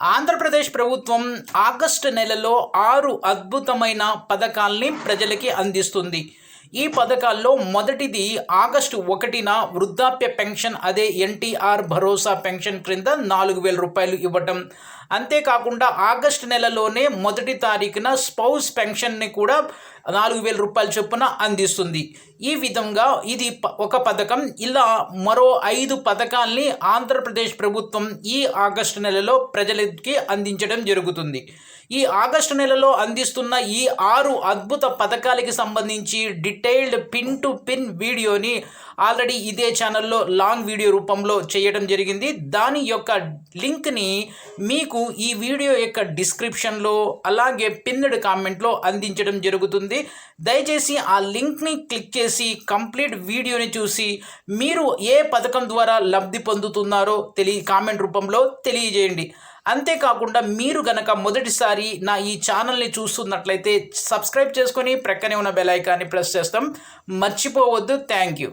ఆంధ్రప్రదేశ్ ప్రభుత్వం ఆగస్టు నెలలో 6 అద్భుతమైన పథకాల్ని ప్రజలకి అందిస్తుంది. ఈ పథకాల్లో మొదటిది ఆగస్టు 1న వృద్ధాప్య పెన్షన్, అదే ఎన్టీఆర్ భరోసా పెన్షన్ క్రింద 4,000 రూపాయలు ఇవ్వటం. అంతేకాకుండా ఆగస్టు నెలలోనే మొదటి తారీఖున స్పౌస్ పెన్షన్ని కూడా 4,000 రూపాయల చొప్పున అందిస్తుంది. ఈ విధంగా ఇది ఒక పథకం. ఇలా మరో 5 పథకాల్ని ఆంధ్రప్రదేశ్ ప్రభుత్వం ఈ ఆగస్టు నెలలో ప్రజలకి అందించడం జరుగుతుంది. ఈ ఆగస్టు నెలలో అందిస్తున్న ఈ 6 అద్భుత పథకాలకి సంబంధించి డీటెయిల్డ్ పిన్ టు పిన్ వీడియోని ఆల్రెడీ ఇదే ఛానల్లో లాంగ్ వీడియో రూపంలో చేయడం జరిగింది. దాని యొక్క లింక్ని మీకు ఈ వీడియో యొక్క డిస్క్రిప్షన్లో అలాగే పిన్డ్ కామెంట్లో అందించడం జరుగుతుంది. దయచేసి ఆ లింక్ని క్లిక్ చేసి కంప్లీట్ వీడియోని చూసి మీరు ఏ పథకం ద్వారా లబ్ధి పొందుతున్నారో కామెంట్ రూపంలో తెలియజేయండి. అంతేకాకుండా మీరు గనక మొదటిసారి నా ఈ ఛానల్ని చూస్తున్నట్లయితే సబ్స్క్రైబ్ చేసుకొని ప్రక్కనే ఉన్న బెల్ ఐకాన్ని ప్రెస్ చేస్తాం. మర్చిపోవద్దు. Thank you.